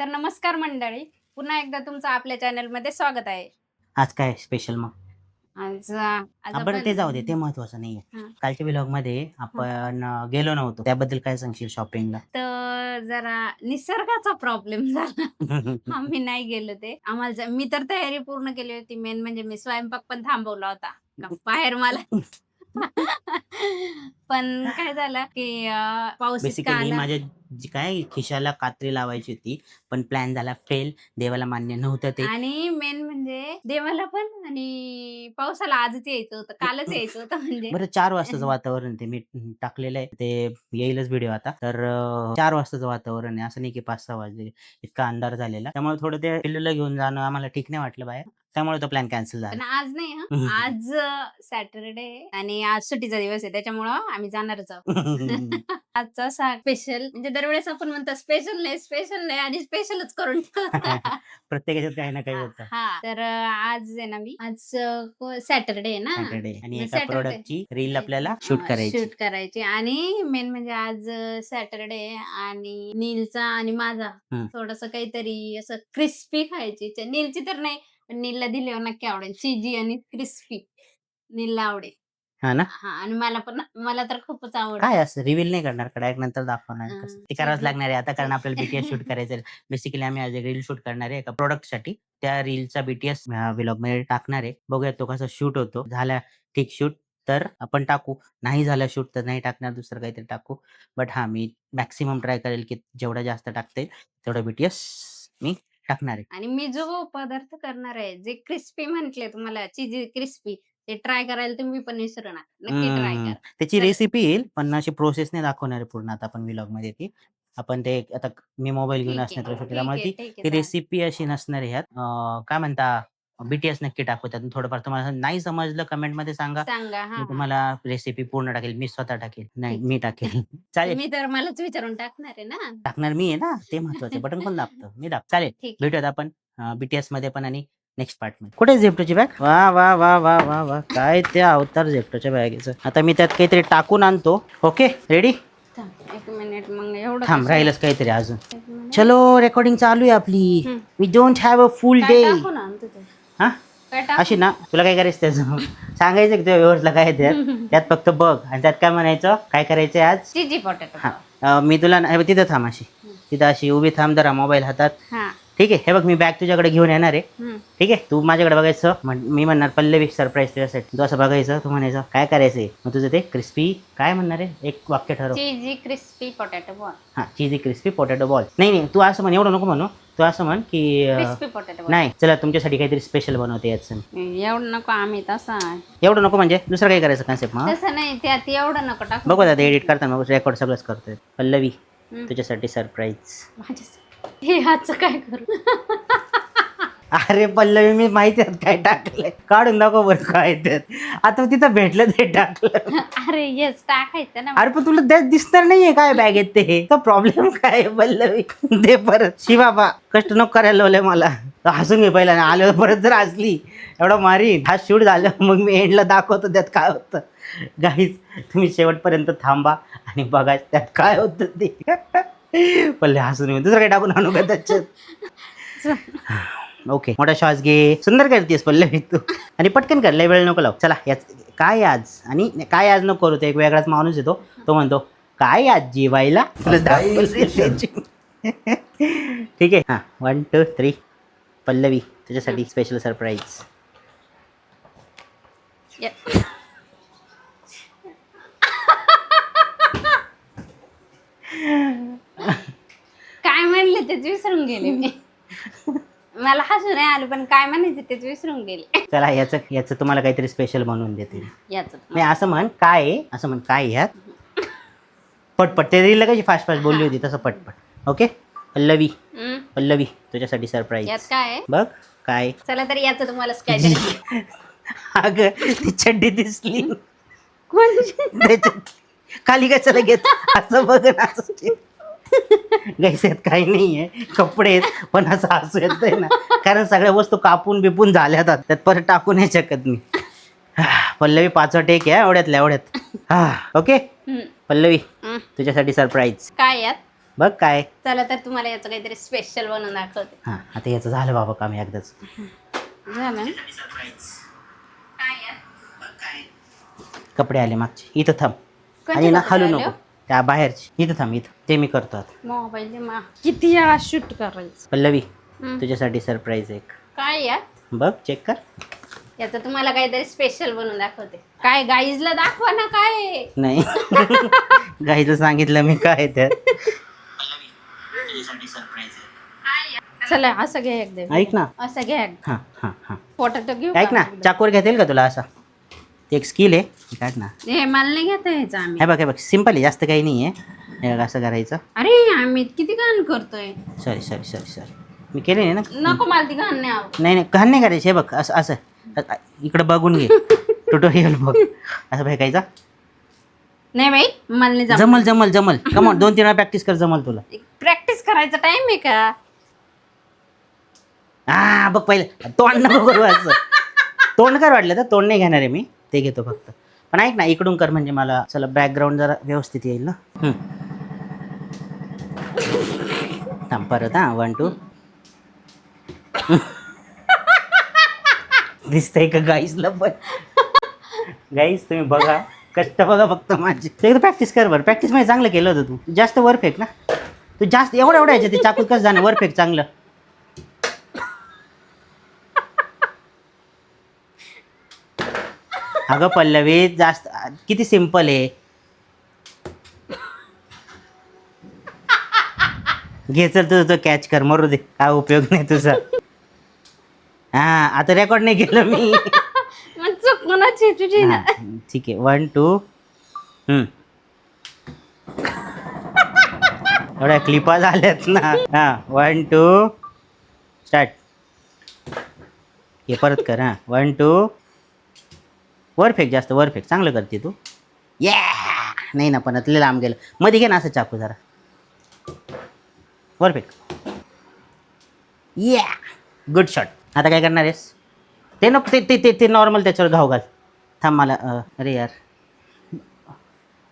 तर नमस्कार मंडळी, पुन्हा एकदा तुमचं आपल्या चॅनलमध्ये स्वागत आहे. आज काय स्पेशल मग? आज बरं ते आपण जाऊ दे, ते महत्वाचं नाहीये. हां, कालच्या व्लॉगमध्ये आपण गेलो नव्हतो. त्याबद्दल काय सांगशील शॉपिंगला? तर जरा निसर्गाचा प्रॉब्लेम झाला. आम्ही नाही गेलो ते. मी तर तयारी पूर्ण केली होती. मेन म्हणजे मी स्वयंपाक पण थांबवला होता. बाहेर मला पण काय झालं, की पाऊस इतका बेसिकली आला माझ्या जी काय खिशाला कात्री लावायची होती, पण प्लॅन झाला फेल. देवाला मान्य नव्हतं ते. आणि मेन म्हणजे देवाला पण आणि पावसाला आजच यायचं होतं, कालच यायचं होतं म्हणजे. बरं 4 वाजताचं वातावरण ते मी टाकलेलं आहे. ते येईलच व्हिडिओ आता. तर 4 वाजताचं वातावरण आहे. असं नाही की 5-6 वाजले. इतका अंधार झालेला. त्यामुळे थोडं ते पिल्लूला घेऊन जाणं आम्हाला ठीक नाही वाटलं बाहेर. त्यामुळे तो प्लॅन कॅन्सल पण झाला. आज नाही हां. आज सॅटरडे आहे आणि आज सुट्टीचा दिवस आहे त्याच्यामुळं आम्ही जाणारच आहोत. आजचा असा स्पेशल म्हणजे दरवेळेस आपण म्हणतो स्पेशल नाही आणि स्पेशलच करून ठेवतो. प्रत्येक ह्याच्यात काही ना काही होतं. हां. तर आज आहे ना आज सॅटरडे आहे ना. सॅटर्डे आणि मग एका सॅटरडे प्रॉडक्टची रील आपल्याला शूट करायची. शूट करायची आणि मेन म्हणजे आज सॅटरडे आहे आणि नीलचा आणि माझा हं. थोडंसं काहीतरी असं क्रिस्पी खायची इच्छा. नीलची तर नाही, पण नीलला दिल्यावर नक्की आवडेल. चीजी आणि क्रिस्पी नीलला आवडेल. हां ना? हां आणि मला तर खूपच आवडतं. काय असं रिव्हील नाही करणार का? डायरेक्ट नंतर दाखवणार कसं? ते करावंच चीजी लागणार आहे आता कारण आपल्याला बीटीएस शूट करायचं आहे. बेसिकली आम्ही आज एक रील शूट करणार आहे एका प्रॉडक्टसाठी. त्या रीलचा बीटीएस व्लॉगमध्ये टाकणार आहे. बघूया तो कसा शूट होतो. झाला ठीक शूट तर आपण टाकू. नाही झाला शूट तर नाही टाकणार, दुसरं काहीतरी टाकू. बट हां, मी मॅक्सिमम ट्राय करेल की जेवढा जास्त टाकता येईल तेवढा बीटीएस मी टाकणार आहे. आणि मी जो पदार्थ करणार आहे, जे क्रिस्पी म्हटले तुम्हाला चीजी क्रिस्पी ते ट्राय करायला तुम्ही पण विसरू नका. नक्की ट्राय करा. त्याची तर रेसिपी येईल, पण अशी प्रोसेस नाही दाखवणार आहे पूर्ण आता आपण व्लॉगमध्ये ती. आपण ते आता मी मोबाईल घेऊन ठीक आहे. असणार ठीक त्यामुळे आहे, ती ठीक आहे. ती चालेल. रेसिपी अशी नसणार आहे ह्यात. काय म्हणता बीटीएस नक्की टाकू त्यातून थोडंफार. तुम्हाला नाही समजलं कमेंटमध्ये सांगा. सांगा. मी हां, हां. तुम्हाला रेसिपी पूर्ण टाकेल. मी स्वतः टाकेल. नाही, ठीक मी आहे. टाकेल. चालेल. तुम्ही तर मलाच विचारून टाकणार आहे ना. टाकणार मी आहे ना, ते महत्वाचं आहे. बटन कोण दाबतं? मी दाबतो. चालेल. ठीक आहे. भेटूयात आपण बीटीएसमध्ये पण आणि नेक्स्ट पार्टमध्ये. कुठे आहे झेप्टोची बॅग? वाह, वाह, वाह, वाह, वाह, वाह! काय ते अवतार झेप्टोच्या बॅगेचं. आता मी त्यात काहीतरी टाकून आणतो. Okay, ready? थांब 1 मिनिट मग एवढं थांब, कशाला? राहीलच काहीतरी अजून. 1 मिनिट. चलो रेकॉर्डिंग चालू आहे आपली. हं. We don't have a full काय डे. टाकू ना आणतो ते? हां? काय अशी टाकू? ना तुला काय करायचं त्याचं? सांगायचं की तुझ्या व्ह्यूअर्सला काय आहे त्यात? त्यात फक्त बघ आणि त्यात काय म्हणायचं? काय करायचंय आज? चीजी पोटॅटो. हां. मी तुला तिथं थांब अशी. तिथं अशी उभी थांब जरा मोबाईल हातात. हां. ठीक आहे. हे बघ मी बॅग तुझ्याकडे घेऊन येणार आहे. हं. ठीक आहे. तू माझ्याकडे बघायचं. मी म्हणणार पल्लवी सरप्राईज तुझ्यासाठी. तू असं बघायचं. तू म्हणायचं काय करायचंय? मग तुझं ते क्रिस्पी काय म्हणणार आहे? एक वाक्य ठरव. चीजी क्रिस्पी पोटॅटो बॉल. हां, चीजी क्रिस्पी पोटॅटो बॉल. नाही, तू असं म्हण, एवढं नको म्हणू. तू असं म्हण की क्रिस्पी पोटॅटो बॉल. नाही, चला तुमच्यासाठी काहीतरी स्पेशल बनवते याचं. एवढं नको आम्ही तसा. एवढं नको म्हणजे दुसरं काय करायचं कन्सेप्ट मग? तसं नाही त्यात एवढं नको टाकू. बघू आता एडिट करताना बघू रेकॉर्ड सगळंच करतोय. पल्लवी हं. तुझ्यासाठी सरप्राईज. माझ्यासाठी. हे ह्याचं काय करू? अरे पल्लवी मी माहिती आहे काय टाकलंय. काढून दाखव बरं काय त्यात. आता तिथं भेटलं ते टाकलं. अरे येस टाकायचं ना. अरे पण तुला त्यात दिसणार नाहीये काय बॅगेत ते. तो प्रॉब्लेम काय आहे पल्लवी? दे परत. शिवाबा कष्ट नको करायला लावलंय मला. हसून घे पहिला आल्यावर परत जर हसली एवढं मारीन. हा शूट झालं मग मी एंडला दाखवतो त्यात काय होतं. गाईज तुम्ही शेवटपर्यंत थांबा आणि बघा त्यात काय होतं ते. पल्ले हसून दुसरं काही टाकून आणू का त्याच्यात? ओके, मोठा श्वास घे. सुंदर करतेस पल्लवी तू. आणि पटकन कर, लय वेळ नको लाव. चला याच काय आज आणि काय आज नको करू. ते एक वेगळाच माणूस येतो. तो म्हणतो काय आज जेवायला तुला दाखवलं. ठीक आहे. हां 1 2 3 पल्लवी तुझ्यासाठी स्पेशल सरप्राईज. काय म्हणले तेच विसरून गेले मी. मला हसू नाही आलं पण काय म्हणायचं तेच विसरून गेले. चला याचं तुम्हाला काहीतरी स्पेशल बनवून देते. याच नाही असं म्हण काय आहे, असं म्हण काय आहे ह्यात. पटपट ते रीलला कशी फास्ट फास्ट बोलली होती तसं पटपट. ओके पल्लवी पल्लवी तुझ्यासाठी यात सरप्राईज. काय आहे? बघ काय. चला तर याचं तुम्हाला काय अगं ती चड्डी दिसली कोणची? त्याच्यात खाली कशाला घेत असं बघ ना असं. गैसेत काही नाहीये कपडे आहेत पण असं हसू येतंय ना कारण सगळ्या वस्तू कापून बिपून झाल्यात त्यात परत टाकू नाही शकत मी. पल्लवी 5वा टेक आहे एवढ्यात. ओके हं. पल्लवी तुझ्यासाठी सरप्राईज. काय यात? बघ काय. चला तर तुम्हाला याचं काहीतरी स्पेशल बनवून दाखवते. हा आता याचं झालं बाबा काम एकदाच. झालं. कपडे आले मागचे. इथं थांब कोणते आणि ना कपडे हलू आले नको. त्या बाहेरची इथं थांब. इथं ते मी करतो आता. मोबाईल किती वेळा शूट करायचं. पल्लवी हम्म. तुझ्यासाठी सरप्राईज एक. काय यार बघ चेक कर. याचं तुम्हाला काहीतरी स्पेशल बनवून दाखवते. काय गाईजला दाखवा ना काय. नाही गाईचं सांगितलं मी काय तर. चला असं घ्या एकदम. ऐक ना. असं घ्या. हा हा हा पोटात घेऊ ऐक ना. चाकूवर घेता येईल का तुला असा. ते एक स्किल आहे काढ ना. हे मला नाही घेता यायचं आम्ही. हे बघ सिम्पल आहे जास्त काही नाही आहे. हे बघ असं करायचं. अरे आम्ही किती घाण करतोय. सॉरी सॉरी सॉरी सॉरी मी केले नाही ना. नको मला ती घाण नाही आवडत. नाही नाही घाण नाही करायचं. हे बघ असं असं इकडं बघून घे. ट्युटोरियल बघ. असं फेकायचा. नाही बाई मला नाही जमल जमल जमल. कमॉन 2-3 वेळा प्रॅक्टिस कर जमल तुला. प्रॅक्टिस करायचा टाइम आहे का. हा बघ पहिलं तोंड नको करू असं. तोंड कर वाटलं तर तोंड नाही घेणार आहे मी. ते घेतो फक्त. पण ऐक ना इकडून कर म्हणजे मला चला बॅकग्राऊंड जरा व्यवस्थित येईल ना. थांब परत. हा 1 2 दिसतंय का गाईसला पण. गाईस तुम्ही बघा कष्ट बघा फक्त माझे. तू एकदा प्रॅक्टिस कर बरं. प्रॅक्टिस मध्ये चांगलं केलं होतं तू. जास्त वर फेक ना. तू जास्त एवढं यायचं ते चाकूत कसं जाणं. वर फेक चांगलं. अगं पल्लवी जास्त किती सिम्पल आहे. घे चल तुझं तो कॅच कर. मरू दे काय उपयोग नाही तुझा. हा आता रेकॉर्ड नाही केलं मी. मग चुकूनच तुझी ना. हा, ठीक आहे 1 2 एवढ्या क्लिपा झाल्यात ना. हा 1 2 स्टार्ट. हे परत कर. हा 1 2 वर फेक जास्त वर फेक. चांगलं करते तू. या नाही ना पण लय लांब गेलं. मध्ये घे ना असं चाकू जरा. वर फेक. या गुड शॉट. आता काय करणार आहेस. ते नको ते ते ते नॉर्मल त्याच्यावर घाव घाल. थांब मला अरे यार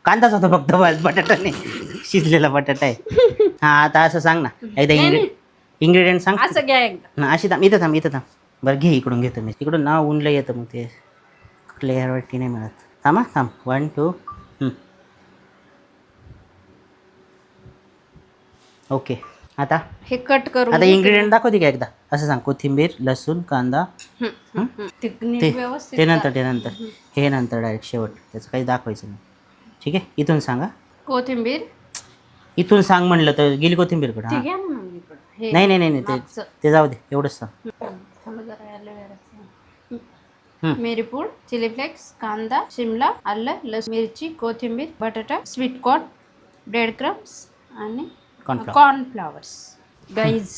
कांदाच होता फक्त बस. बटाटा नाही शिजलेला बटाटा आहे. हा आता असं सांग ना एकदा इन्ग्रेडियंट सांग. असं घ्या एकदा. ना अशी थांब. इथं थांब इथं थांब. बरं घे इकडून घेतो मी. इकडून ना ऊनला येतं मग ते क्लिअरवरती नाही मिळत. थांबा थांब 1 2 ओके. आता हे कट करून आता इन्ग्रेडियंट दाखवते का एकदा. असं सांग कोथिंबीर लसूण कांदा. नीट व्यवस्थित ते नंतर ते नंतर. हे नंतर डायरेक्ट शेवट. त्याचं काही दाखवायचं नाही. ठीक आहे इथून सांगा. कोथिंबीर इथून सांग म्हणलं तर गेली कोथिंबीरकडे. ते हां घ्या ना मग इकडं. हे नाही नाही नाही नाही मागचं. ते जाऊ दे एवढंच सांग. थांबा जरा aloe-vera. मिरपूड चिली फ्लेक्स कांदा शिमला आलं लसूण मिरची कोथिंबीर बटाटा स्वीट कॉर्न ब्रेड क्रम्स आणि कॉर्नफ्लॉवर्स. गाईज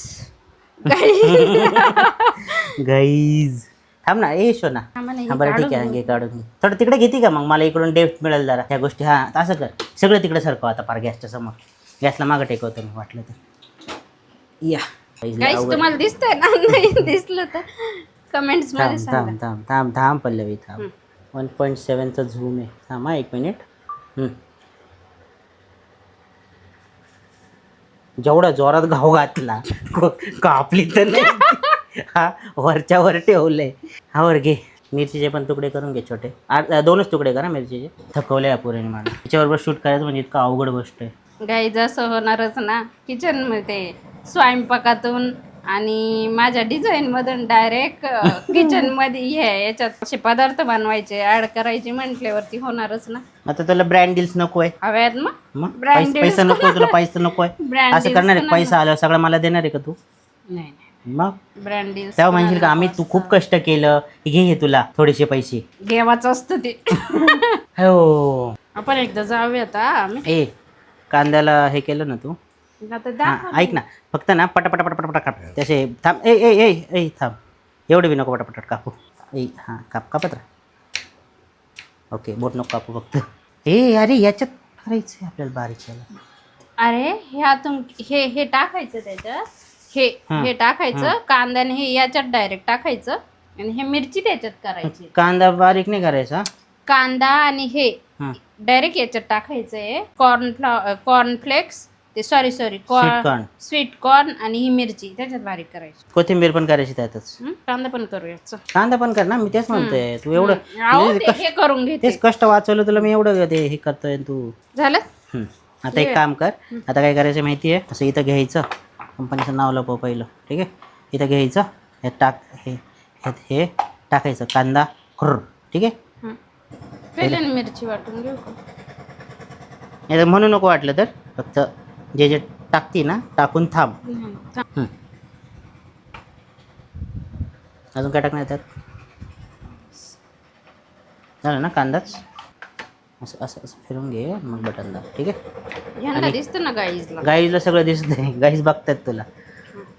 गाईज थांब ना. ए शो ना. हा बरं ठीक आहे घे काढून घे. थोडं तिकडे घेते का मग मला इकडून डेप्थ मिळेल जरा ह्या गोष्टी. हा असं कर सगळं तिकडे सरकव आता पार गॅसच्या समोर. गॅसला मागं टेकवतो मी वाटलं तर. या गाईज तुम्हाला दिसतंय ना. नाही दिसलं तर कमेंट्स मध्ये थांब सांगा. थांब थांब थांब थांब पल्लवी थांब. 1.7चा झूम आहे. थांब हा 1 मिनिट. जेवढा जोरात घाव घातला कापली तर नाही. हा वरच्या वर ठेवलंय. हा वर घे. मिरचीचे पण तुकडे करून घे छोटे. 2च तुकडे करा मिरचीचे. थकवले या पुरेने मला. त्याच्याबरोबर शूट करायचं म्हणजे इतकं अवघड गोष्ट आहे. गाईज असं होणारच ना. किचन मध्ये स्वयंपाकातून आणि माझ्या डिझाईन मधून डायरेक्ट किचन मध्ये याच्यात असे पदार्थ बनवायचे ऍड करायचे म्हटल्यावरती होणारच ना. आता तुला ब्रँड डील्स नको आहे. हव्यात मग मग Brand deals पैसा नको आहे तुला. पैसा नको आहे. Brand असं deals करणार आहे पण पैसा आल्यावर सगळं मला देणार आहे का तू. नाही मग ब्रँड डील्स तेव्हा म्हणशील का आम्ही तू खूप कष्ट केलं घे हे तुला थोडेसे पैसे. देवाचं असतं ते. हो आपण एकदा जाऊयात. ए कांद्याला हे केलं ना तू. आता हां ऐक ना फक्त ना पटापटा पटापटा काप. त्याचे थांब. ए ए ए ए थांब. एवढं बी नको पटापट कापू. ए हां कापत राहा. ओके बोट नको कापू फक्त. ए अरे याच्यात करायचं आहे आपल्याला बारीक याला. अरे ह्यातून हे टाकायचं त्याच्यात. हे टाकायचं कांद्याने हे याच्यात डायरेक्ट टाकायचं आणि हे मिरची त्याच्यात करायची. कांदा बारीक नाही करायचा. कांदा आणि हे डायरेक्ट याच्यात टाकायचंय. कॉर्नफ्लेक्स ते sorry sweet corn, corn, sweet corn आणि ही मिरची त्याच्यात बारीक करायची. कोथिंबीर पण करायची त्यातच. कांदा पण करूया. चल. कांदा पण कर ना, मी तेच म्हणतोय. तू एवढं अहो, म्हणजे ते हे करून घेते. तेच कष्ट वाचवलं तुला मी, एवढं ते हे करतोय तू. झालं. आता एक काम कर, आता काय करायचं माहिती आहे, असं इथं घ्यायचं, कंपनीचं नाव लपव पहिलं, ठीक आहे. इथं घ्यायचं, हे टाकायचं कांदा खुर्र, ठीक आहे. पहिले मिरची वाटून घेऊ का? नाही म्हणू नको वाटलं तर, फक्त जे जे टाकते ना टाकून थांब. अजून काय टाकणार त्यात? झालं ना कांदाच. असं असं असं फिरून घे, मग बटन दाब, ठीक आहे. यांना दिसतं ना गाईजला. गाईजला सगळं दिसतंय, गाईज बघतात तुला.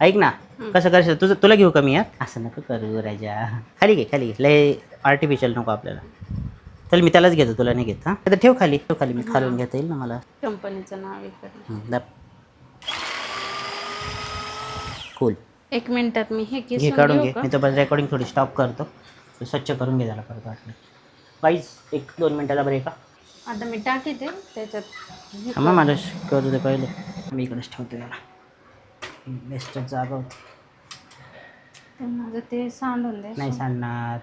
ऐक ना, कसं करायचं तुझं, तुला घेऊ का मी यात? असं नको करू राजा, खाली घे, लय आर्टिफिशियल नको आपल्याला. चल मी त्यालाच घेतो, तुला नाही घेत. हां तर ठेव खाली, मी खालून घेता येईल ना मला. कंपनीचं नाव आहे. दाब. कूल. 1 मिनिटात मी हे घे किसून काढून घेऊ घे, का? मी तर रेकॉर्डिंग थोडी स्टॉप करतो, स्वच्छ करून घे त्याला परत वाटलं. गाईज 1-2 मिनिटाला ब्रेक. आता मी टाकीते त्याच्यात. मग मला करू दे पहिले, मी इकडेच ठेवतो याला, बेस्टच जागा होती. माझं ते सांडून दे. नाही सांडणार,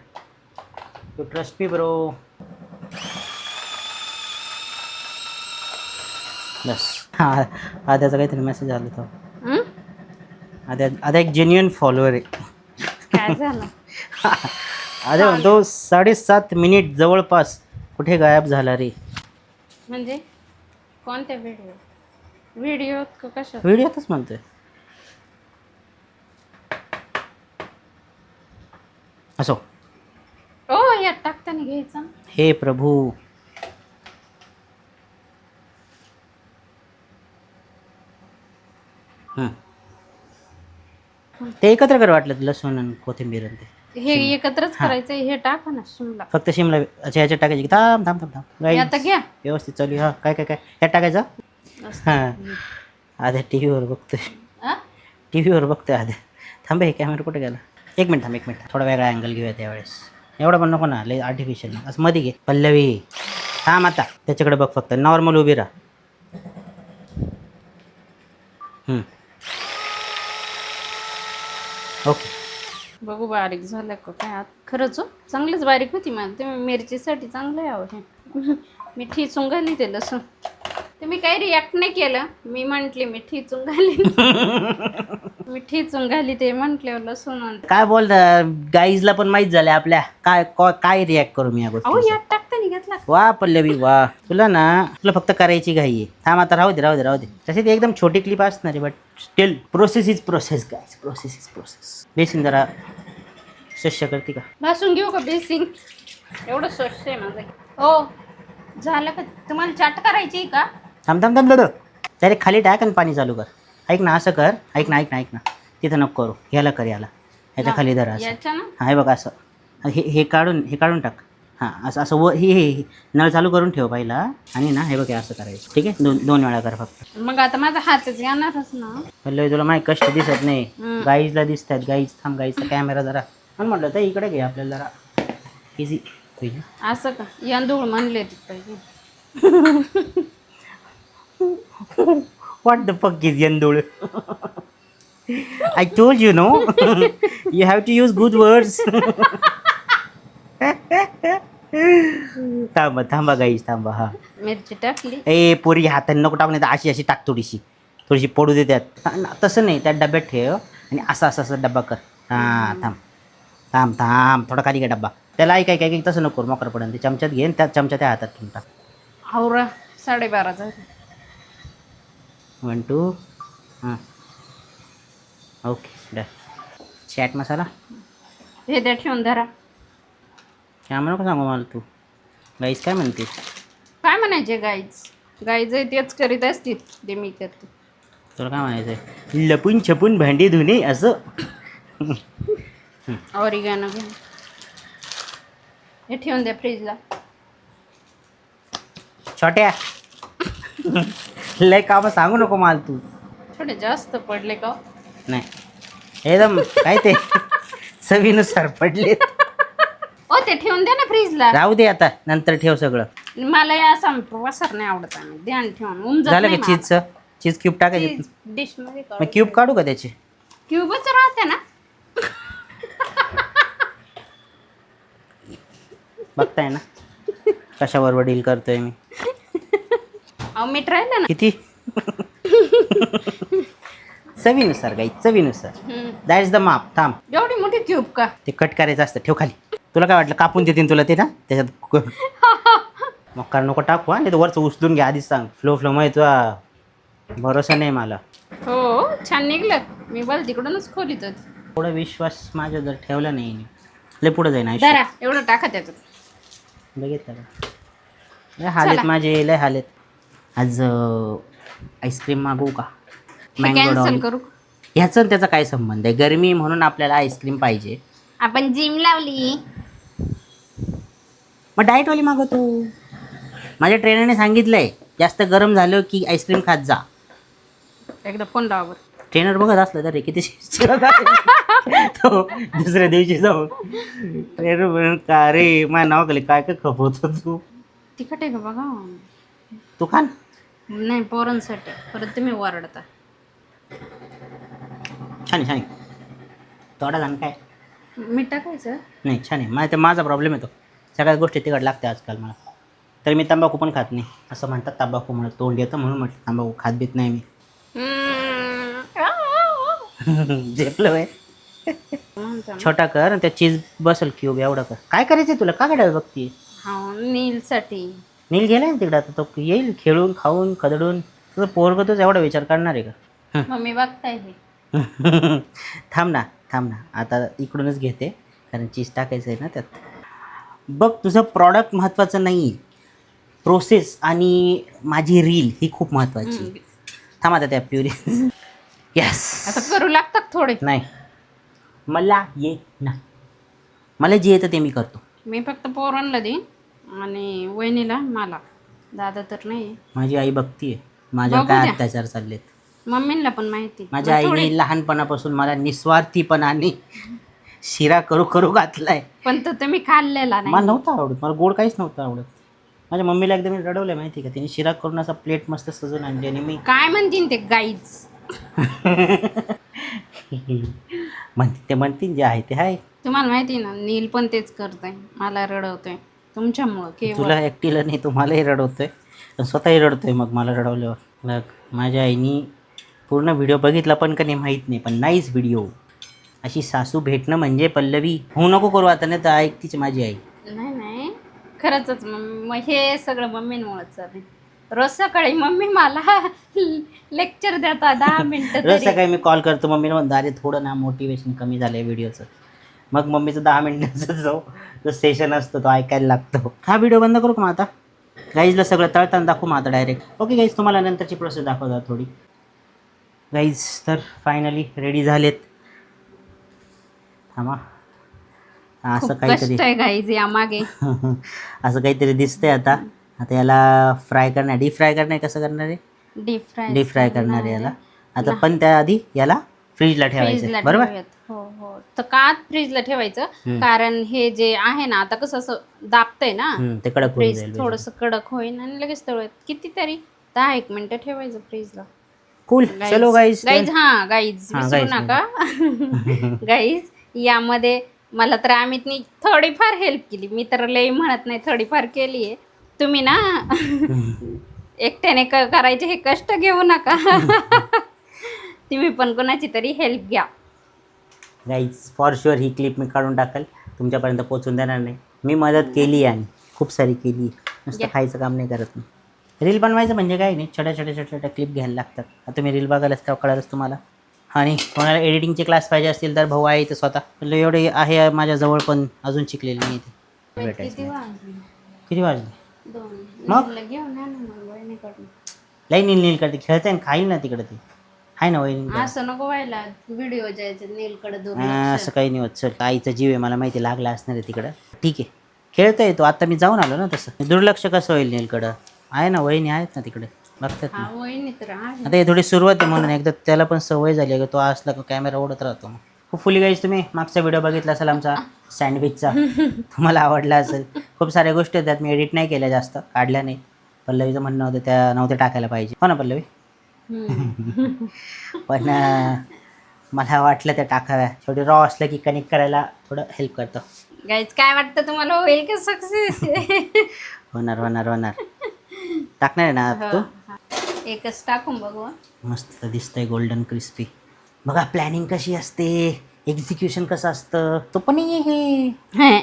तू ट्रस्ट मी ब्रो. बस. हा आद्याचा काहीतरी मेसेज आला तो. आद्या एक जेन्युइन फॉलोअर आहे. काय झालं? आद्या म्हणतो 7.5 मिनिट जवळपास कुठे गायब झाला रे. म्हणजे कोणत्या व्हिडिओ कशा? व्हिडिओतच म्हणतोय. असो. ओ यात टाकताना घ्यायचा. हे प्रभू. ते एकत्र कर वाटलं, लसूण आणि कोथिंबीर आणि ते. हे एकत्रच करायचं. हे टाका ना शिमला. फक्त शिमला. अच्छा ह्याच्यात टाकायची. थांब थांब थांब थांब. हे आता घ्या. व्यवस्थित चालू आहे. हा काय काय काय ह्यात टाकायचं. हां आद्या टी व्हीवर बघतोय, टीव्हीवर बघतोय आद्या. थांबे, हे कॅमेरा कुठे गेला? 1 मिनिट थांब, 1 मिनिट. थोडा वेगळा अँगल घेऊया त्यावेळेस. एवढं पण नको ना, लय आर्टिफिशियल. असं मध्ये घे. पल्लवी थांब आता, त्याच्याकडे बघ, फक्त नॉर्मल उभी राहा. ओके. बघू बारीक झालं का काय. खरंच हो, चांगलीच बारीक होती. मला ते मिरचीसाठी चांगलं आहे. हे मी ठेचून घाली ते लसूण. तुम्ही काही रिॲक्ट नाही केलं. मी म्हंटले मी ठेचून घाली. मी ठेचून घाली ते म्हंटले लसूण. काय बोलता, गाईजला पण माहीत झालं आपल्या. काय रिॲक्ट करू मी या अहो गोष्टी. यात टाकताना घेतला. वा पल्लवी वा, तुला फक्त करायची घाई आहे. थांब आता, राहू दे. तशी ती एकदम छोटी क्लिप असणार आहे, but still process is process guys. Process. Basin जरा स्वच्छ करते का? भासून घेऊ का बेसिंग? एवढं स्वच्छ आहे माझं. हो झालं का? तुम्हाला चाट करायची का? थांब डायरेक्ट खाली टाक आणि पाणी चालू कर. ऐक ना, असं कर. ऐक ना, तिथं नको करू. ह्याला कर, ह्याच्या खाली धर असं. याच्या ना. हा हे बघ असं. हे काढून टाक. हां असं हे नळ चालू करून ठेव पहिला, आणि ना हे बघ असं करायचं, ठीक आहे. दोन वेळा कर फक्त. मग आता माझा हातच येणारच ना. पल्लवी तुला माझे कष्ट दिसत नाही, गाईजला दिसतात. गाईज थांब, गाईजचा कॅमेरा जरा म्हणून म्हटलं तर इकडे घे, आपल्याला जरा इझी होईल. असं का? यंदूळ म्हणले पाहिजे. What the fuck is yandul? I told you, no? You have to use good words. थांबा गाईज, थांबा. हा मिरची टाकली. ए पोरी, हाताने नको टाकू, नाही तर अशी टाक, थोडीशी पडू दे त्यात. तसं नाही, त्यात डब्यात ठेव आणि असं डब्बा कर. हां थांब थोडा खाली घे डब्बा. त्याला ऐक तसं नको करू, मोकर पडेल. ते चमच्यात घे, त्या चमचा त्या हातात ठेवून टाक. आवरा 12:30 झाले. 1 2 हां ओके डन. चॅट मसाला हे द्या ठेवून धरा. कॅमेरा का सांगू मला तू. गाईज काय म्हणते? काय म्हणायचे गाईज तेच करीत असतील ते मी करते. तुला काय म्हणायचं आहे? लपून छपून भांडी धुणे असं. ऑरिगॅनो घ्या. हे ठेवून द्या फ्रीजला. छोट्या लय कामं सांगू नको मला तू. थोडे जास्त पडले का? नाही एकदम काय ते चवीनुसार पडले. ओ ते ठेवून द्या ना फ्रीजला. राहू दे आता, नंतर ठेव सगळं. मला या असं वसर नाही आवडत. आम्ही ध्यान ठेवून झालं का चीजचं? चीज क्यूब टाकायचे. डिश मध्ये मग क्यूब काढू का त्याचे? क्यूबच राहते ना. बघताय ना कशाबरोबर डील करतोय मी. अहो मीठ राहिलं ना. किती? चवीनुसार काही चवीनुसार. दॅट इज द माप. थांब, एवढी मोठी क्यूब का? ते कट करायचं असतं. ठेव खाली. तुला काय वाटलं कापून देतील तुला ते ना त्याच्यात? मग कर नको टाकू. हा नाही तर वरचं उचलून घ्या आधीच सांग. फ्लो मध्ये तुझा भरोसा नाही मला. हो छान निघलं. मी बल तिकडूनच खोलीत होती. थोडा विश्वास माझ्या जर ठेवला नाही लय पुढे जाईन आयुष्य. जरा एवढं टाका त्याच्यात. बघितलं का? लय हालेत माझे, लय हालेत. आज आईस्क्रीम मागवू का? Mango cancel doll. करू. ह्याचं आणि त्याचा काय संबंध आहे? गरमी म्हणून आपल्याला आईस्क्रीम पाहिजे. आपण जिम लावली. मग डाएटवाली मागवतो. माझ्या ट्रेनरने सांगितलंय जास्त गरम झालं की आईस्क्रीम खात जा. एकदा फोन लावा बरं. ट्रेनर बघत असलं तर रे किती तो दुसऱ्या दिवशी जाऊन ट्रेनर का रे माझ्या नावाखाली काय काय खपवतो तू. तिखट आहे का बघा. तू खा ना. नाही पोरांसाठी. परत तुम्ही ओरडता. छान आहे, छान आहे. थोडा घाण काय मीठ टाकायचं. नाही, छान आहे. माझा प्रॉब्लेम येतो. सगळ्याच गोष्टी तिखट लागते आजकाल मला. तर मी तंबाखू पण खात नाही. असं म्हणतात तंबाखू म्हणून तोंड येतं म्हणून म्हटलं तंबाखू खात बीत नाही मी. झेपलं वय. छोटा कर आणि त्या चीज बसल क्यूब एवढं कर. काय करायचं तुला? का काढावी बघती? हा नीलसाठी. नील गेलाय ना तिकडं. आता तो येईल खेळून खाऊन खदडून. तुझं पोरगं तुझं एवढा विचार करणार आहे का? मम्मी बघताय हे. थांब ना, थांब ना. आता इकडूनच घेते कारण चीज टाकायचं आहे ना त्यात. बघ तुझं प्रॉडक्ट महत्त्वाचं नाही, प्रोसेस आणि माझी रील ही खूप महत्त्वाची. थांब आता त्या प्युरी. यस. आता करू लागतात थोडे. नाही मला येत नाही. मला जे येतं ते मी करतो. मी फक्त पोरांना दे आणि वहिनीला मला. दादा तर नाही. माझी आई बघतीये माझ्या बघू काय द्या. अत्याचार चाललेत. मम्मीला पण माहिती. माझ्या आईने लहानपणापासून मला निस्वार्थीपणाने शिरा करू करू घातलाय. पण तो तुम्ही खाल्लेला मला नाही. नव्हतं आवडत. मला गोड काहीच नव्हतं आवडत. माझ्या मम्मीला एकदा मी रडवलं माहिती का. तिने शिरा करून असा प्लेट मस्त सजून आणली आणि मी काय म्हणतील ते गाईज. म्हणतील जे आहे ते आहे. तुम्हाला माहिती ना नील पण तेच करतोय. मला रडवतोय तुमच्यामुळं केवळ. तुला एकटीला नाही तुम्हालाही रडवतोय पण स्वतःही रडतोय. मग मला रडवल्यावर मग माझ्या आईनी पूर्ण व्हिडिओ बघितला पण का नाही माहीत नाही. पण नाहीच व्हिडिओ. अशी सासू भेटणं म्हणजे पल्लवी होऊ नको करू आता. नाही तर ऐकतीच माझी आई. नाही नाही खरंच मग हे सगळं मम्मीमुळंच चालेल. रोज सकाळी मम्मी मला लेक्चर देता 10 मिनिटं रोज तरी. सकाळी मी कॉल करतो मम्मीला म्हणतो अरे थोडं ना मोटिवेशन कमी झालं आहे व्हिडिओचं. मग मम्मीचं 10 मिनिटाचा जो सेशन असतो तो ऐकायला लागतो. हा व्हिडिओ बंद करू का मग आता? गाईजला सगळं तळताना दाखवू मग आता डायरेक्ट. ओके गाईज तुम्हाला नंतरची प्रोसेस दाखवतात थोडी. गाईज तर फायनली रेडी झालेत. थांबा असं खूप काहीतरी कष्ट आहे गाईज यामागे. असं काहीतरी दिसतंय आता. आता याला फ्राय करणार. डीप फ्राय करणार कसं करणार आहे? डीप फ्राय करणार आहे याला आता. पण त्याआधी याला फ्रीजला ठेवायचं बरोबर. हो हो. तर का फ्रीजला ठेवायचं कारण हे जे आहे ना आता कसं असं दाबतंय ना. ते कडक होऊन फ्रीज जाईल. थोडस कडक होईल आणि लगेच तळूयात. कितीतरी 10-1 मिनिटं ठेवायचं फ्रीजला. कूल. चलो गाईज. गाईज हा गाईज विसरू नका. गाईज यामध्ये मला तर अमितनी थोडीफार हेल्प केली. मी तर लई म्हणत नाही थोडीफार केली आहे. तुम्ही ना एकट्याने करायचे हे कष्ट घेऊ नका. तुम्ही पण कोणाची तरी हेल्प घ्या. गाईज फॉर शुअर ही क्लिप मी काढून टाकेल. तुमच्यापर्यंत पोहोचून देणार नाही. मी मदत केली आणि खूप सारी केली. नुसतं खायचं काम नाही करत मी. रील बनवायचं म्हणजे काय नाही. छोट्या क्लिप घ्यायला लागतात. आता तुम्ही रील बघायलाच तेव्हा कळालच तुम्हाला. आणि कोणाला एडिटिंगचे क्लास पाहिजे असतील तर भाऊ आहे इथं स्वतः. एवढे आहे माझ्याजवळ पण अजून शिकलेले नाही ते भेटायचं. किती वाजले? मग लई नील करते. खेळते ना खाईल ना तिकडे ते आहे ना वहिनी. असं नको व्हायला व्हिडिओ जायचे नीलकडे दूर. असं काही नाही होत. चल आईचा जीव आहे मला माहिती लागला असणार आहे तिकडं. ठीक आहे खेळतोय तो. आता मी जाऊन आलो ना तसं. दुर्लक्ष कसं होईल नीलकडं. आहे ना वहिनी आहेत ना तिकडे बघतात ना. आता हे थोडी सुरुवात आहे म्हणून एकदा त्याला पण सवय झाली आहे. तो असला का कॅमेरा ओढत राहतो. मग खूप फुली गाईज तुम्ही मागचा व्हिडिओ बघितला असेल आमचा सँडविचचा. तुम्हाला आवडला असेल. खूप साऱ्या गोष्टी त्यात मी एडिट नाही केल्या जास्त काढल्या नाही. पल्लवीचं म्हणणं होतं त्या नव्हत्या टाकायला पाहिजे. हो ना पल्लवी? पण मला वाटलं त्या टाकाव्या, शेवटी रॉ असलं की कनेक्ट करायला थोडं हेल्प करतं. गाईज काय वाटतं तुम्हाला, होईल का सक्सेस? होणार होणार होणार. टाकणार आहे ना तू? एकच टाकून बघू. मस्त दिसतंय गोल्डन क्रिस्पी. बघा प्लॅनिंग कशी असते, एक्झिक्युशन कसं असतं, तो पण हे.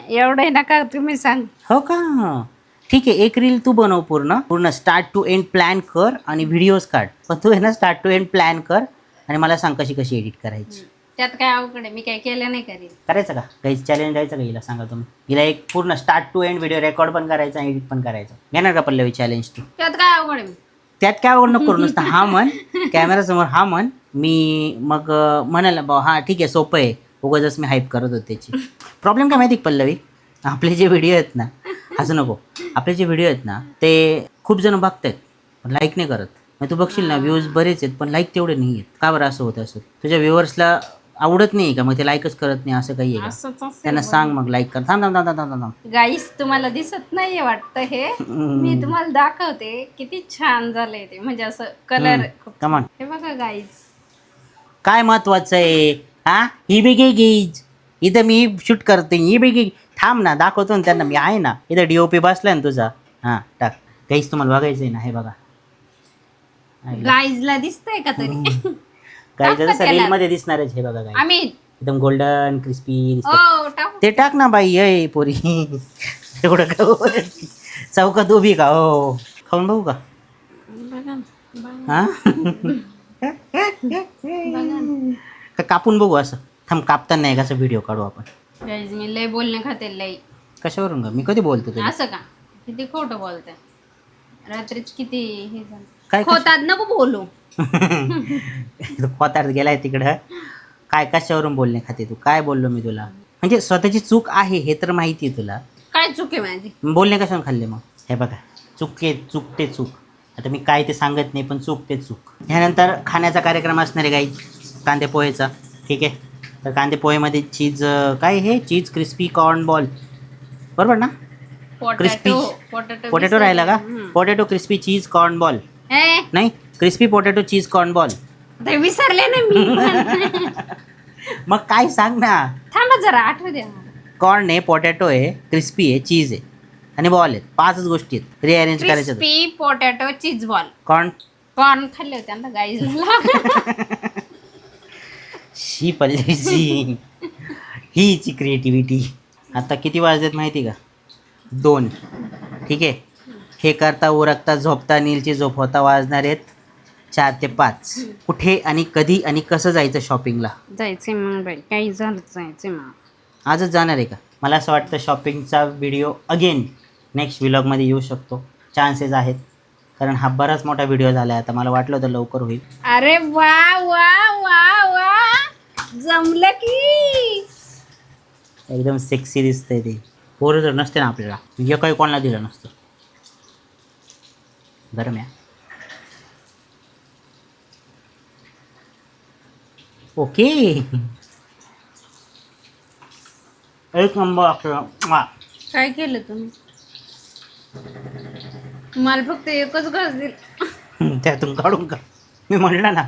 एवढं नका तुम्ही सांग. हो का? ठीक आहे, एक रील तू बनव, पूर्ण पूर्ण स्टार्ट टू एंड प्लॅन कर आणि व्हिडिओज काढ. पण तू आहे ना स्टार्ट टू एंड प्लॅन कर आणि मला सांग कशी कशी एडिट करायची. त्यात काय अवघड आहे, मी काय केलं नाही करीन. करायचं का काही चॅलेंज द्यायचं का हिला, सांगा तुम्ही. हिला एक पूर्ण start to end video record पण करायचा आणि एडिट पण करायचं. घेणार का पल्लवी चॅलेंज तू? त्यात काय अवघड आहे. त्यात काय आवड नको करू, नुसतं हा म्हण कॅमेरासमोर, हा म्हण. मी मग म्हणाल बा हा ठीक आहे, सोपं आहे, उगाच मी हाईप करत होतो त्याची. प्रॉब्लेम काय माहिती पल्लवी, आपले जे व्हिडिओ आहेत ना, असं नको, आपले जे व्हिडिओ आहेत ना ते खूप जण बघतात पण लाईक नाही करत. मग तू बघशील ना व्ह्यूज बरेच आहेत पण लाईक तेवढे नाही आहेत. का बरं असं होतं? असं तुझ्या व्ह्युअर्सला आवडत नाही का, मग ते लाईकच करत नाही, असं काही आहे का? त्यांना सांग मग लाईक कर. थांब थांब थांब थांब थांब. गाईस तुम्हाला दिसत नाहीये वाटतं हे, मी तुम्हाला दाखवते किती छान झालंय ते, म्हणजे असं कलर. कमान. हे बघा गाईस, काय महत्वाचं आहे हा? ही बेगी गीज इथं मी शूट करते, ही बेगी. थांब ना, दाखवतो ना त्यांना, मी आहे ना इथं. DOP बसलाय ना तुझा. हां टाक. काहीच तुम्हाला बघायचं आहे ना, हे बघा गाईजला दिसतंय का तरी? काही जसं रील मध्ये दिसणारच. हे बघा काय आम्ही एकदम गोल्डन क्रिस्पी हो टाकू. ते टाक ना बाई. ये पोरी तेवढं का चौकात उभी का? हो खाऊन बघू का? हा का कापून बघू असं? थांब, कापताना नाही कसं व्हिडिओ काढू आपण. गाईज मी लय बोलणे खाते, लय. कशावरून ग? मी कधी बोलतो तुला? असं का? किती खोटं बोलते रात्रीच, किती हे झालं. काय खोतात नको बोलू. खोतार गेलाय तिकडं. काय कशावरून बोलणे खाते तू? काय बोललो मी तुला? म्हणजे स्वतःची चूक आहे हे तर माहिती आहे तुला. काय चूक आहे माझी? बोलणे कशावरून खाल्ले मग? हे बघा, चूक ते चूक. आता मी काय ते सांगत नाही, पण चूक ते चूक. ह्यानंतर खाण्याचा कार्यक्रम असणार आहे काही कांदे पोहेचा. ठीक आहे, तर कांदे पोहेमध्ये चीज, काय हे चीज क्रिस्पी कॉर्न बॉल, बरोबर ना? क्रिस्पी पोटॅटो राहिला का? Potato crispy cheese corn ball नाही, crispy potato cheese corn ball. विसरले ना मी. मग काय सांग ना. थांबा जरा, आठवू द्या. कॉर्न आहे, पोटॅटो आहे, क्रिस्पी आहे, चीज आहे आणि बॉल आहेत. 5च गोष्टी आहेत, रिअरेंज करायच्या. Crispy potato cheese ball. Corn खाल्ले होते ना गाईजला. शी पल्लेची हीची क्रिएटिव्हिटी. आता किती वाजलेत माहिती का? 2. ठीक आहे, हे करता उरकता झोपता नीलची झोप होता वाजणार आहेत 4 ते 5. कुठे आणि कधी आणि कसं जायचं शॉपिंगला? जायचंय मग बाई, काही झालं जायचंय मग. आजच जाणार आहे का? मला असं वाटतं शॉपिंगचा व्हिडिओ अगेन नेक्स्ट व्लॉगमध्ये येऊ शकतो, चान्सेस आहेत. कारण हा बराच मोठा व्हिडिओ झाला आहे. आता मला वाटलं होतं लवकर होईल. अरे वा वा वा वा, जमलं की. एकदम सेक्सी दिसतंय ते. पोरं जर नसते ना आपल्याला, म्हणजे काही कोणाला दिलं नसतं. गरम आहे. ओके, एक नंबर आपल्याला. काय केलं तुम्ही? मला फक्त एकच घास दिल. त्यातून काढून का? मी म्हटलं ना,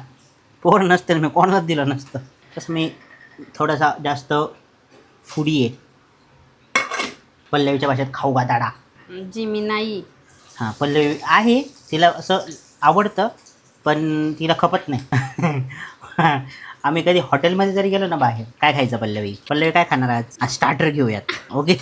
पोर नसते मी कोणालाच दिलं नसतं. तसं मी थोडासा जास्त फुडी आहे. पल्लवीच्या भाषेत खाऊ गादाडा. जी मी नाही. हां, पल्लवी आहे, तिला असं आवडतं पण तिला खपत नाही. आम्ही कधी हॉटेलमध्ये जरी गेलो ना बाहेर, काय खायचं पल्लवी? पल्लवी काय खाणार आज? स्टार्टर घेऊयात. ओके.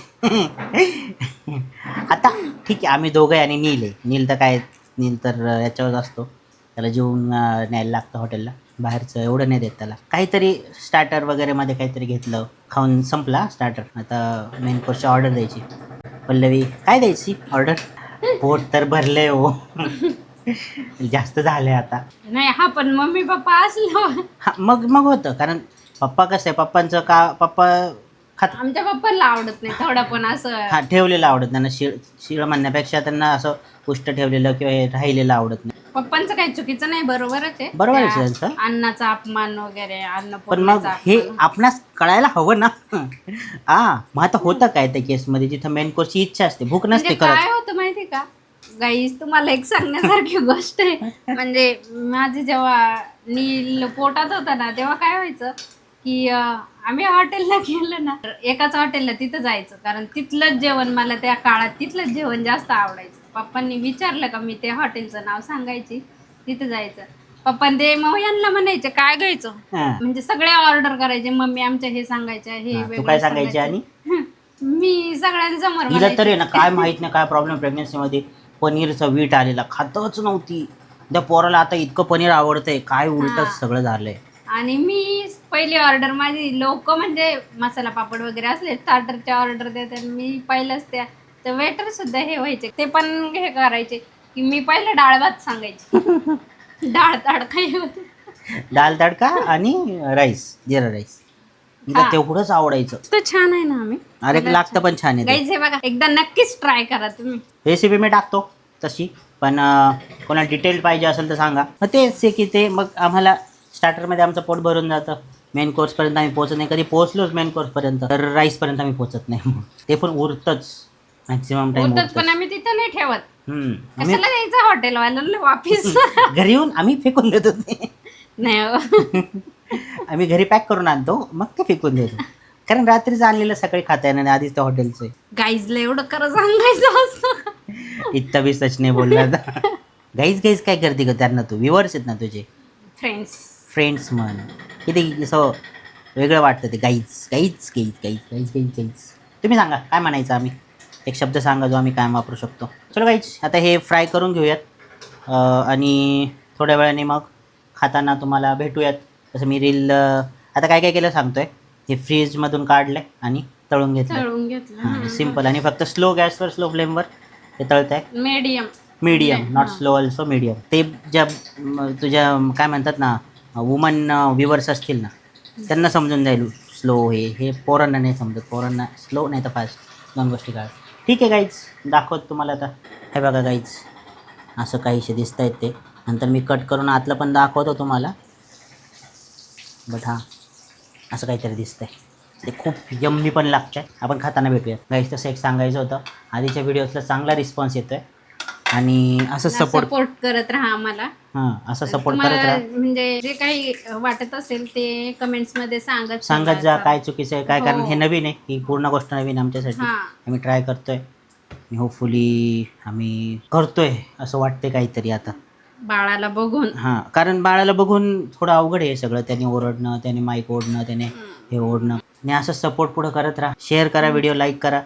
आता ठीक आहे, आम्ही दोघं आणि नील आहे. नील तर याच्यावर असतो, त्याला जेवून न्यायला लागतं हॉटेलला. बाहेरचं एवढं नाही देत त्याला. काहीतरी स्टार्टर वगैरेमध्ये काहीतरी घेतलं, खाऊन संपला स्टार्टर. आता मेन कोर्सची ऑर्डर द्यायची. पल्लवी काय द्यायची ऑर्डर? पोट तर भरलंय हो. जास्त झालंय आता. नाही हा, पण मम्मी पप्पा असलो. हा, मग होतं. कारण पप्पा कसं आहे, पप्पांचं पप्पा खात. आमच्या पप्पाला आवडत नाही थोडं पण असं. हा, ठेवलेलं आवडत त्यांना. शिळ म्हणण्यापेक्षा त्यांना असं पुष्ट ठेवलेलं किंवा हे राहिलेलं आवडत नाही. पप्पांचं काही चुकीचं नाही, बरोबरच आहे. बरोबर आहे त्यांचं. अन्नाचा अपमान वगैरे, पण मग हे आपणास कळायला हवं ना. मग आता होतं काय त्या केसमध्ये, जिथं मेन कोर्सची इच्छा असते, भूक नसते काय होतं माहिती का? गाईस तुम्हाला एक सांगण्यासारखी गोष्ट आहे. म्हणजे माझे जेव्हा नील पोटात होता ना तेव्हा काय व्हायचं की आम्ही हॉटेलला गेलो ना तर एकाच हॉटेलला तिथं जायचं, कारण तिथलंच जेवण मला त्या काळात तिथलंच जेवण जास्त आवडायचं. पप्पांनी विचारलं का मी त्या हॉटेलचं नाव सांगायची, तिथं जायचं. पप्पा ते मग यांना म्हणायचे काय घ्यायचं, हा. म्हणजे सगळे ऑर्डर करायचे. मम्मी आमच्या हे सांगायच्या, हे हा, तू वेगळं काय सांगायची सांगायचं. आणि मी सगळ्यांसमोर तिला म्हणायचे. तरी ना काय माहित नाही काय प्रॉब्लेम प्रेग्नन्सी मध्ये पनीरचा वीट आलेला खातच नव्हती. त्या पोराला आता इतकं पनीर आवडतंय काय उलटच हा. सगळं झालंय. आणि मी पहिली ऑर्डर माझी लोक म्हणजे मसाला पापड वगैरे असले स्टार्टरचे ऑर्डर देते, मी पहिलंच त्या वेटर सुद्धा हे व्हायचे, ते पण हे करायचे की मी पहिलं डाळ भात सांगायचे. डाळ तडका होत. दाल तडका आणि राईस, जिरा राईस, तिला हा. तेवढंच आवडायचं. तर छान आहे ना. आम्ही अरे लागतं पण छान आहे. गाईज हे बघा, एकदा नक्कीच ट्राय करा तुम्ही. रेसिपी मी टाकतो तशी, पण कोणाला डिटेल पाहिजे असेल तर सांगा. मग तेच आहे की ते मग आम्हाला स्टार्टरमध्ये आमचं पोट भरून जातं. मेन कोर्सपर्यंत आम्ही पोहोचत नाही. कधी पोहोचलोच मेन कोर्सपर्यंत तर राईसपर्यंत आम्ही पोहोचत नाही. ते पण उरतंच मॅक्सिमम टाइम होतच, पण आम्ही तिथं नाही ठेवत. आम्ही कशाला द्यायचं हॉटेलवाल्याला वापिस. घरी येऊन आम्ही फेकून देतो ते. नाही हो. आम्ही घरी पॅक करून आणतो मग ते फेकून देतो, कारण रात्रीच आणलेलं सकाळी खाता येणार नाही आधीच त्या हॉटेलचं. गाईजला एवढं खरं सांगायचं असतं. इतका बी सच नाही बोलला. गाईज गाईज काय करते का त्यांना, तू व्ह्युअर्स आहेत ना तुझे फ्रेंड्स म्हण, किती असं वेगळं वाटतं ते guys guys guys guys guys guys guys. तुम्ही सांगा काय म्हणायचं, आम्ही एक शब्द सांगा जो आम्ही काय वापरू शकतो. चलो गाईज आता हे फ्राय करून घेऊयात आणि थोड्या वेळाने मग खाताना तुम्हाला भेटूयात. तसं मी रील आता काय काय केलं सांगतोय. हे फ्रीजमधून काढलं आणि तळून घेतलं. हां सिम्पल, आणि फक्त स्लो गॅसवर स्लो फ्लेमवर ते तळत आहे. Medium not slow also medium. ते ज्या तुझ्या काय म्हणतात ना वुमन व्ह्युअर्स असतील ना त्यांना समजून जाईल स्लो. हे पोरांना नाही समजत. पोरांना स्लो नाही तर फास्ट, दोन गोष्टी काढ. ठीक आहे गाईज, दाखवत तुम्हाला आता. हे बघा गाईज असं काहीसे दिसत आहेत ते. नंतर मी कट करून आतलं पण दाखवतो तुम्हाला. बट हां असं काहीतरी दिसतंय. ते खूप यम्मी पण लागतं आहे. आपण खाताना भेटूयात गाईज. तसं एक सांगायचं होतं, आधीच्या व्हिडिओजला चांगला रिस्पॉन्स येतो आहे आणि असं सपोर्ट करत राहा आम्हाला. हां असं सपोर्ट करत राहा. म्हणजे जे काही वाटत असेल ते कमेंट्स मध्ये सांगत जा काय चुकीचं आहे काय, कारण हे नवीन आहे. ही पूर्ण गोष्ट नवीन आमच्यासाठी. हां. आम्ही ट्राय करतोय, होपफुली आम्ही करतोय असं वाटते काहीतरी आता बाळाला बघून. हां कारण बाळाला बघून थोडं अवघड आहे सगळं. त्याने ओरडणं, त्याने माईक ओढणं, त्याने हे ओढणं. आणि असं सपोर्ट पुढं करत राहा. शेअर करा, व्हिडिओ लाईक करा.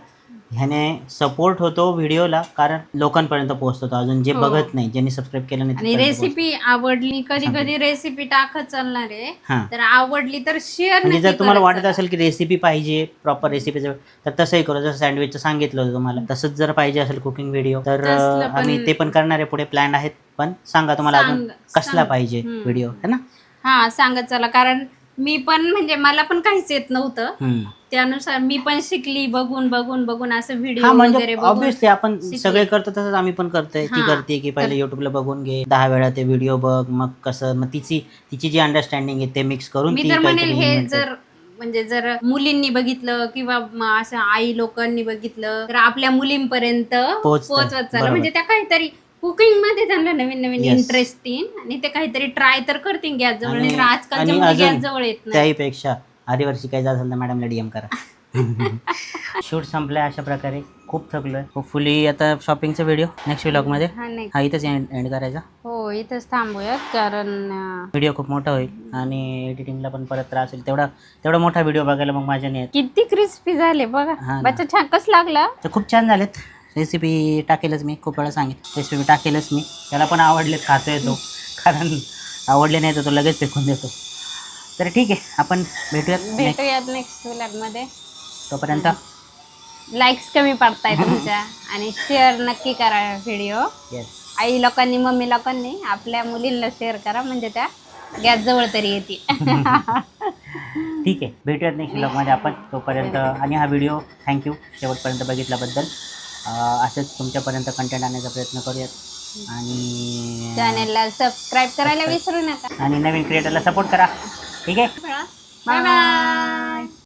ह्याने सपोर्ट होतो व्हिडिओला, कारण लोकांपर्यंत पोहोचतो. अजून जे बघत नाही, ज्यांनी सबस्क्राईब केलं नाही. आणि रेसिपी आवडली, कधी कधी रेसिपी टाकत चालणार आहे, तर आवडली तर शेअर. म्हणजे जर तुम्हाला वाटत असेल की रेसिपी पाहिजे प्रॉपर रेसिपीचं, तर तसंही करू. जसं सँडविचचं सांगितलं होतं तुम्हाला, तसंच जर पाहिजे असेल कुकिंग व्हिडिओ तर आम्ही ते पण करणार आहे. पुढे प्लॅन आहेत, पण सांगा तुम्हाला अजून कसला पाहिजे व्हिडिओ, है ना. हा सांगत चला, कारण मी पण म्हणजे मला पण काहीच येत नव्हतं. त्यानुसार मी पण शिकली, बघून बघून बघून असं व्हिडिओ वगैरे. ऑब्विसली आपण सगळे करतो तसंच आम्ही पण करतोय. ती करते की पहिले युट्यूबला बघून घे, 10 वेळा ते व्हिडिओ बघ, मग कसं मग तिची जी अंडरस्टँडिंग आहे ते मिक्स करून. मी तर म्हणेल हे जर म्हणजे जर मुलींनी बघितलं किंवा असं आई लोकांनी बघितलं तर आपल्या मुलींपर्यंत पोहोचवत चाललं. म्हणजे त्या काहीतरी कुकिंग मध्ये त्यांना नवीन नवीन इंटरेस्टिंग, आणि ते काहीतरी ट्राय तर करतील गॅस जवळ. नाही तर आजकालच्या मुली गॅस जवळ येत नाही. त्याहीपेक्षा आधीवर शिकायचं असेल तर मॅडमला DM करा. शूट संपलाय अशा प्रकारे. खूप थकलोय. होपफुली आता शॉपिंगचा व्हिडिओ नेक्स्ट व्लॉगमध्ये हा इथंच एंड करायचा. हो इथंच थांबूयात, कारण व्हिडिओ खूप मोठा होईल आणि एडिटिंगला पण परत त्रास होईल. तेवढा मोठा व्हिडिओ बघायला मग माझ्या नाही. किती क्रिस्पी झाले बघा. बच्चा छान कसं लागला. तर खूप छान झालेत. रेसिपी टाकेलच मी, खूप वेळा सांगितलं रेसिपी टाकेलच मी. त्याला पण आवडलेत, खातोय तो. कारण आवडले नाही तर तो लगेच फेकून देतो. तर ठीक आहे, आपण भेटूयात नेक्स्ट व्लॉगमध्ये. तोपर्यंत लाईक्स कमी पडताय तुमच्या, आणि शेअर नक्की करा व्हिडिओ. आई लोकांनी, मम्मी लोकांनी आपल्या मुलींना शेअर करा, म्हणजे त्या गॅस जवळ तरी येते. ठीक आहे, भेटूयात नेक्स्ट व्लॉगमध्ये आपण. तोपर्यंत आणि हा व्हिडिओ थँक्यू शेवटपर्यंत बघितल्याबद्दल. असंच तुमच्यापर्यंत कंटेंट आणण्याचा प्रयत्न करूयात, आणि चॅनलला सबस्क्राईब करायला विसरू नका, आणि नवीन क्रिएटरला सपोर्ट करा. ठीक आहे, बाय बाय.